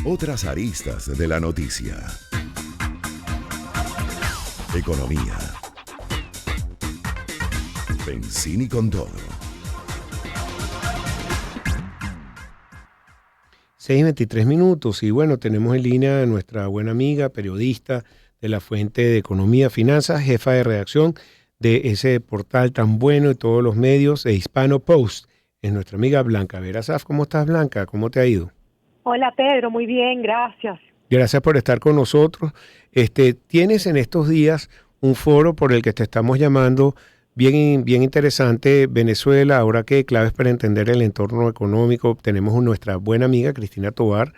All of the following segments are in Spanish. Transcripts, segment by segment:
Otras aristas de la noticia. Economía. Benzini con todo. 6:23 y bueno, tenemos en línea a nuestra buena amiga, periodista de la Fuente de Economía, Finanzas, jefa de redacción de ese portal tan bueno de todos los medios, de Hispano Post, es nuestra amiga Blanca Vera Saf. ¿Cómo estás, Blanca? ¿Cómo te ha ido? Hola Pedro, muy bien, gracias. Gracias por estar con nosotros. Tienes en estos días un foro por el que te estamos llamando bien interesante, Venezuela, ahora que claves para entender el entorno económico. Tenemos a nuestra buena amiga Cristina Tovar,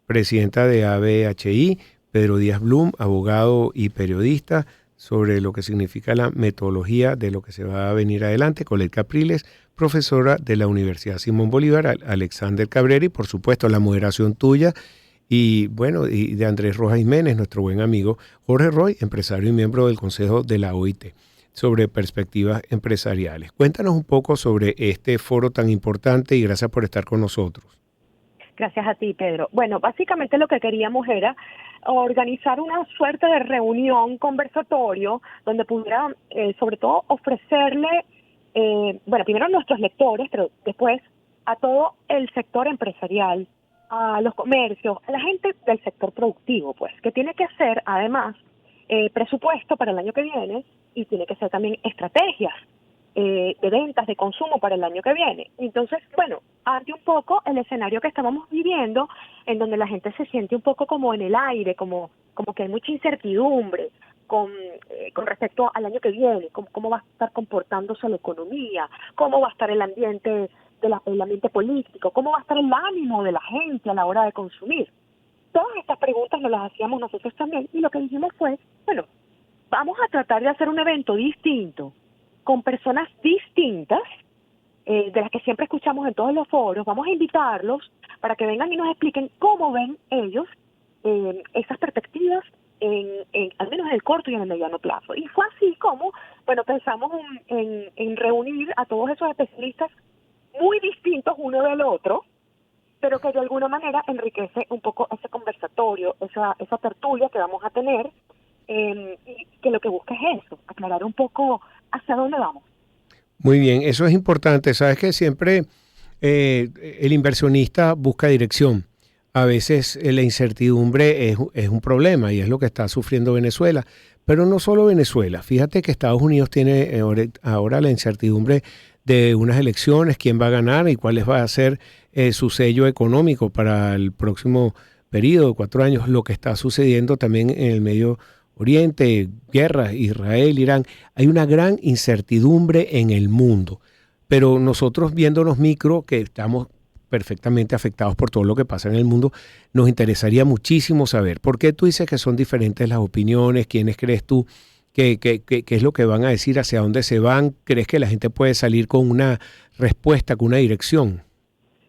presidenta de ABHI, Pedro Díaz Blum, abogado y periodista, sobre lo que significa la metodología de lo que se va a venir adelante, Colette Capriles, profesora de la Universidad Simón Bolívar, Alexander Cabrera y por supuesto la moderación tuya y bueno, y de Andrés Rojas Jiménez, nuestro buen amigo Jorge Roy, empresario y miembro del Consejo de la OIT, sobre perspectivas empresariales. Cuéntanos un poco sobre este foro tan importante y gracias por estar con nosotros. Gracias a ti, Pedro. Bueno, básicamente lo que queríamos era organizar una suerte de reunión, conversatorio, donde pudiera, sobre todo, ofrecerle, primero a nuestros lectores, pero después a todo el sector empresarial, a los comercios, a la gente del sector productivo, pues, que tiene que hacer, además, presupuesto para el año que viene y tiene que ser también estrategias de ventas, de consumo para el año que viene. Entonces, bueno, ante un poco el escenario que estábamos viviendo, en donde la gente se siente un poco como en el aire, como que hay mucha incertidumbre con respecto al año que viene, cómo va a estar comportándose la economía, cómo va a estar el ambiente el ambiente político, cómo va a estar el ánimo de la gente a la hora de consumir. Todas estas preguntas nos las hacíamos nosotros también y lo que dijimos fue, bueno, vamos a tratar de hacer un evento distinto, con personas distintas, de las que siempre escuchamos en todos los foros. Vamos a invitarlos para que vengan y nos expliquen cómo ven ellos esas perspectivas, al menos en el corto y en el mediano plazo. Y fue así como, bueno, pensamos en reunir a todos esos especialistas muy distintos uno del otro, pero que de alguna manera enriquece un poco ese conversatorio, esa tertulia que vamos a tener, y que lo que busca es eso, aclarar un poco hacia dónde vamos. Muy bien, eso es importante. Sabes que siempre el inversionista busca dirección. A veces la incertidumbre es un problema y es lo que está sufriendo Venezuela. Pero no solo Venezuela. Fíjate que Estados Unidos tiene ahora la incertidumbre de unas elecciones, quién va a ganar y cuál va a ser su sello económico para el próximo periodo de 4 años. Lo que está sucediendo también en el Medio Oriente, guerras, Israel, Irán. Hay una gran incertidumbre en el mundo. Pero nosotros viéndonos micro, que estamos perfectamente afectados por todo lo que pasa en el mundo, nos interesaría muchísimo saber por qué tú dices que son diferentes las opiniones, quiénes crees tú que es lo que van a decir, hacia dónde se van, crees que la gente puede salir con una respuesta, con una dirección.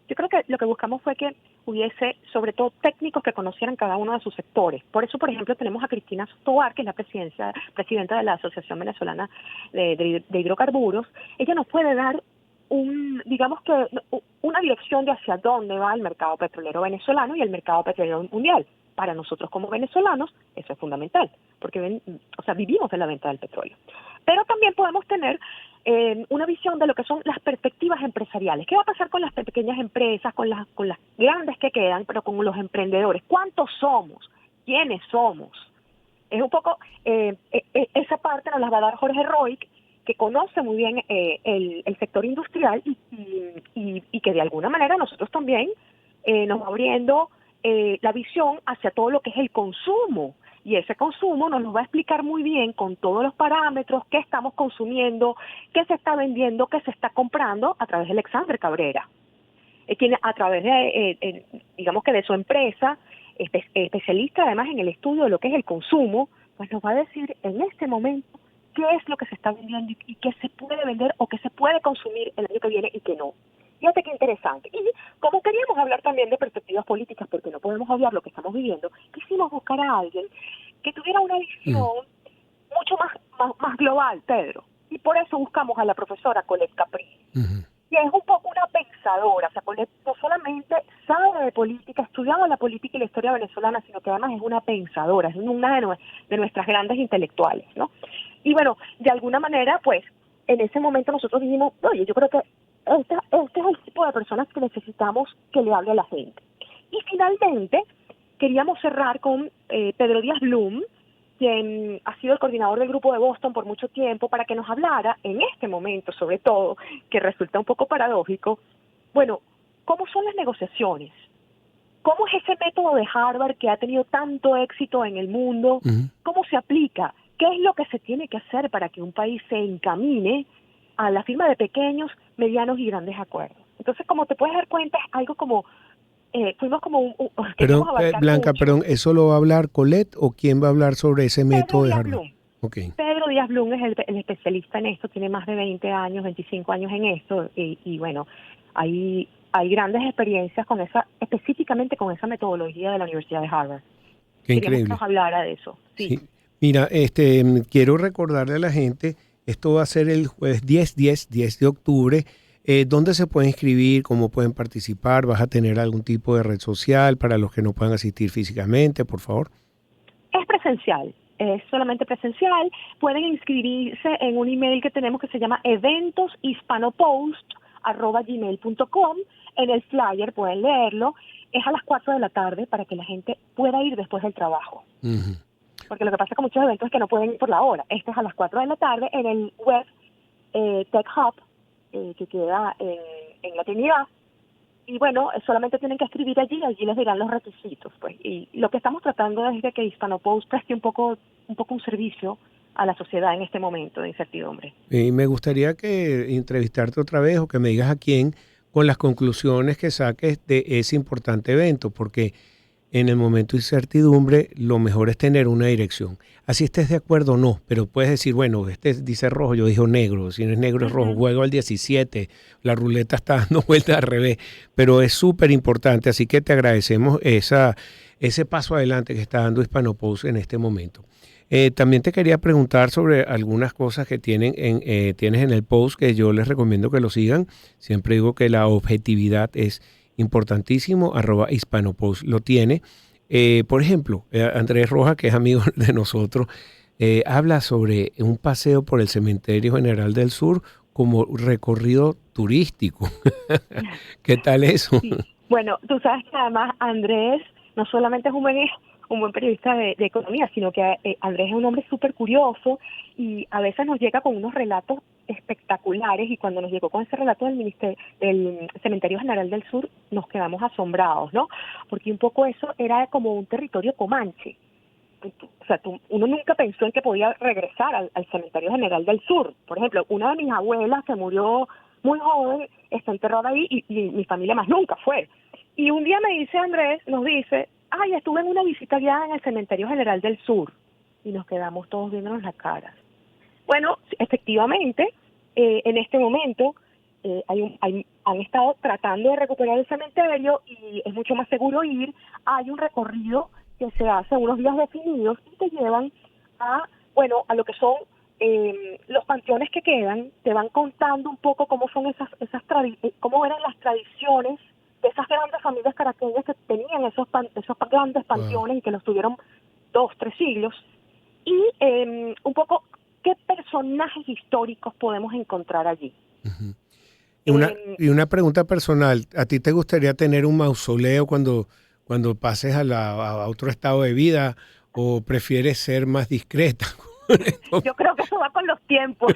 Yo creo que lo que buscamos fue que hubiese, sobre todo, técnicos que conocieran cada uno de sus sectores. Por eso, por ejemplo, tenemos a Cristina Tovar, que es la presidenta de la Asociación Venezolana de Hidrocarburos. Ella nos puede dar una dirección de hacia dónde va el mercado petrolero venezolano y el mercado petrolero mundial. Para nosotros como venezolanos eso es fundamental, porque vivimos de la venta del petróleo. Pero también podemos tener una visión de lo que son las perspectivas empresariales. ¿Qué va a pasar con las pequeñas empresas, con las grandes que quedan, pero con los emprendedores? ¿Cuántos somos? ¿Quiénes somos? Es un poco esa parte nos la va a dar Jorge Roy, que conoce muy bien el sector industrial y que de alguna manera nosotros también nos va abriendo la visión hacia todo lo que es el consumo. Y ese consumo nos lo va a explicar muy bien con todos los parámetros, qué estamos consumiendo, qué se está vendiendo, qué se está comprando a través de Alexander Cabrera, quien a través de, de su empresa, especialista además en el estudio de lo que es el consumo, pues nos va a decir en este momento qué es lo que se está vendiendo y qué se puede vender o qué se puede consumir el año que viene y qué no. Fíjate qué interesante. Y como queríamos hablar también de perspectivas políticas, porque no podemos hablar lo que estamos viviendo, quisimos buscar a alguien que tuviera una visión mucho más global, Pedro. Y por eso buscamos a la profesora Colette Capriles. que es un poco una pensadora, o sea, porque no solamente sabe de política, ha estudiado la política y la historia venezolana, sino que además es una pensadora, es una de nuestras grandes intelectuales, ¿no? Y bueno, de alguna manera, pues, en ese momento nosotros dijimos, oye, yo creo que este es el tipo de personas que necesitamos que le hable a la gente. Y finalmente, queríamos cerrar con Pedro Díaz Blum, quien ha sido el coordinador del Grupo de Boston por mucho tiempo, para que nos hablara en este momento, sobre todo, que resulta un poco paradójico, bueno, ¿cómo son las negociaciones? ¿Cómo es ese método de Harvard que ha tenido tanto éxito en el mundo? Ujú. ¿Cómo se aplica? ¿Qué es lo que se tiene que hacer para que un país se encamine a la firma de pequeños, medianos y grandes acuerdos? Entonces, como te puedes dar cuenta, es algo como, fuimos como Perdón, queríamos abarcar Blanca, mucho. perdón, ¿eso lo va a hablar Colette o quién va a hablar sobre ese Pedro método de Díaz Harvard? Blum. Ok. Pedro Díaz Blum es el especialista en esto, tiene más de 20 años, 25 años en esto, y bueno, hay grandes experiencias con específicamente con esa metodología de la Universidad de Harvard. Qué Queríamos que increíble. nos hablara de eso, sí. Sí. Mira, quiero recordarle a la gente, esto va a ser el jueves 10 de octubre. ¿Dónde se pueden inscribir? ¿Cómo pueden participar? ¿Vas a tener algún tipo de red social para los que no puedan asistir físicamente, por favor? Es presencial, es solamente presencial. Pueden inscribirse en un email que tenemos que se llama eventoshispanopost@gmail.com. En el flyer pueden leerlo. Es a las 4 de la tarde para que la gente pueda ir después del trabajo. Ujú. Porque lo que pasa con muchos eventos es que no pueden ir por la hora. Este es a las 4 de la tarde en el web Tech Hub, que queda en La Trinidad. Y bueno, solamente tienen que escribir allí les dirán los requisitos, pues. Y lo que estamos tratando es de que HispanoPost preste un poco un servicio a la sociedad en este momento de incertidumbre. Y me gustaría que entrevistarte otra vez o que me digas a quién con las conclusiones que saques de ese importante evento, porque en el momento de incertidumbre lo mejor es tener una dirección. Así estés de acuerdo o no, pero puedes decir, bueno, este dice rojo, yo digo negro, si no es negro es rojo, juego al 17, la ruleta está dando vueltas al revés, pero es súper importante, así que te agradecemos ese paso adelante que está dando HispanoPost en este momento. También te quería preguntar sobre algunas cosas que tienes en el post que yo les recomiendo que lo sigan. Siempre digo que la objetividad es importantísimo, @HispanoPost lo tiene. Por ejemplo, Andrés Rojas, que es amigo de nosotros, habla sobre un paseo por el Cementerio General del Sur como recorrido turístico. ¿Qué tal eso? Sí. Bueno, tú sabes que además Andrés no solamente es un buen periodista de economía, sino que Andrés es un hombre súper curioso y a veces nos llega con unos relatos espectaculares, y cuando nos llegó con ese relato del Cementerio General del Sur nos quedamos asombrados, ¿no? Porque un poco eso era como un territorio comanche. O sea, uno nunca pensó en que podía regresar al Cementerio General del Sur. Por ejemplo, una de mis abuelas que murió muy joven está enterrada ahí y mi familia más nunca fue. Y un día me dice Andrés, nos dice, ay, estuve en una visita guiada en el Cementerio General del Sur. Y nos quedamos todos viéndonos las caras. Bueno, efectivamente, en este momento han estado tratando de recuperar el cementerio y es mucho más seguro ir. Hay un recorrido que se hace unos días definidos y te llevan a lo que son los panteones que quedan. Te van contando un poco cómo son cómo eran las tradiciones de esas grandes familias caraqueñas que tenían esos grandes panteones y que los tuvieron 2, 3 siglos. Y un poco qué personajes históricos podemos encontrar allí. Uh-huh. Y una pregunta personal, ¿a ti te gustaría tener un mausoleo cuando pases a otro estado de vida o prefieres ser más discreta? Yo creo que eso va con los tiempos.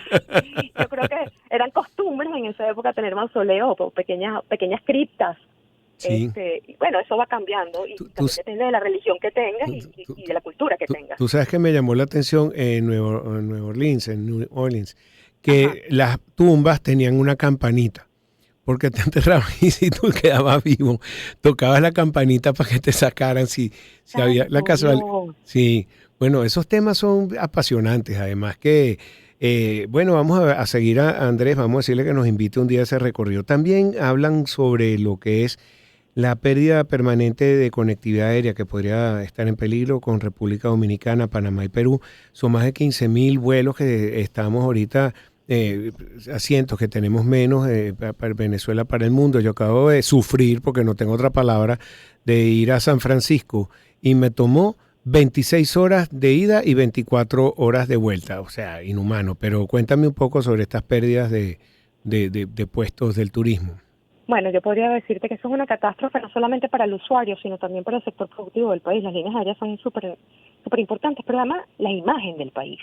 Yo creo que eran costumbres en esa época tener mausoleos o pequeñas criptas. Sí. Y bueno, eso va cambiando y también depende de la religión que tengas y de la cultura que tengas. Tú sabes que me llamó la atención en New Orleans, que Ajá. las tumbas tenían una campanita, porque te enterraban y si tú quedabas vivo, tocabas la campanita para que te sacaran si había la casualidad. No. Sí, bueno, esos temas son apasionantes, además que bueno, vamos a seguir a Andrés, vamos a decirle que nos invite un día a ese recorrido. También hablan sobre lo que es la pérdida permanente de conectividad aérea que podría estar en peligro con República Dominicana, Panamá y Perú. Son más de 15,000 vuelos que estamos ahorita asientos, que tenemos menos, para Venezuela para el mundo. Yo acabo de sufrir, porque no tengo otra palabra, de ir a San Francisco y me tomó 26 horas de ida y 24 horas de vuelta, o sea, inhumano. Pero cuéntame un poco sobre estas pérdidas de puestos del turismo. Bueno, yo podría decirte que eso es una catástrofe no solamente para el usuario, sino también para el sector productivo del país. Las líneas aéreas son súper importantes, pero además la imagen del país.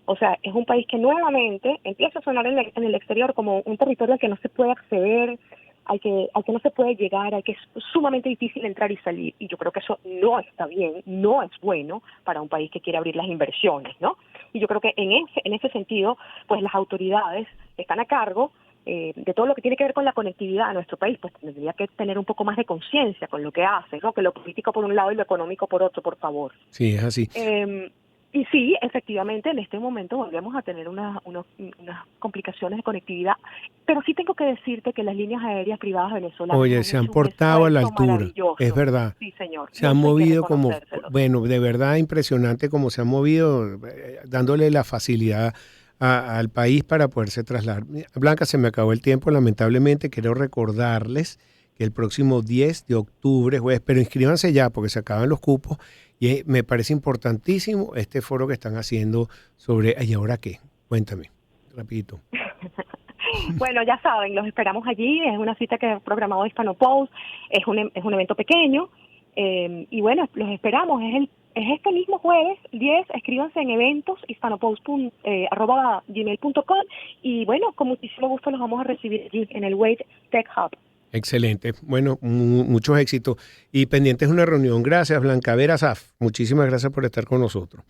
O sea, es un país que nuevamente empieza a sonar en el exterior como un territorio al que no se puede acceder, al que no se puede llegar, al que es sumamente difícil entrar y salir. Y yo creo que eso no está bien, no es bueno para un país que quiere abrir las inversiones, ¿no? Y yo creo que en ese sentido, pues las autoridades que están a cargo de todo lo que tiene que ver con la conectividad a nuestro país, pues tendría que tener un poco más de conciencia con lo que hace, ¿no? Que lo político por un lado y lo económico por otro, por favor. Sí, es así. Y sí, efectivamente, en este momento volvemos a tener unas complicaciones de conectividad, pero sí tengo que decirte que las líneas aéreas privadas venezolanas... Oye, se han portado a la altura, es verdad. Sí, señor. Se han movido como, bueno, de verdad impresionante como se han movido, dándole la facilidad al país para poderse trasladar. Blanca, se me acabó el tiempo, lamentablemente. Quiero recordarles que el próximo 10 de octubre, jueves, pero inscríbanse ya porque se acaban los cupos. Y me parece importantísimo este foro que están haciendo sobre ¿y ahora qué? Cuéntame, rapidito. Bueno, ya saben, los esperamos allí. Es una cita que ha programado Hispano Post. Es un evento pequeño. Y bueno, los esperamos. Es este mismo jueves 10. Escríbanse en eventos hispanopost@gmail.com. Y bueno, con muchísimo gusto los vamos a recibir allí en el Wade Tech Hub. Excelente. Bueno, muchos éxitos. Y pendientes de una reunión. Gracias, Blanca Vera Saf. Muchísimas gracias por estar con nosotros.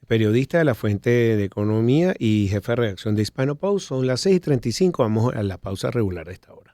Periodista de la Fuente de Economía y jefe de redacción de Hispano Post. Son las 6:35. Vamos a la pausa regular de esta hora.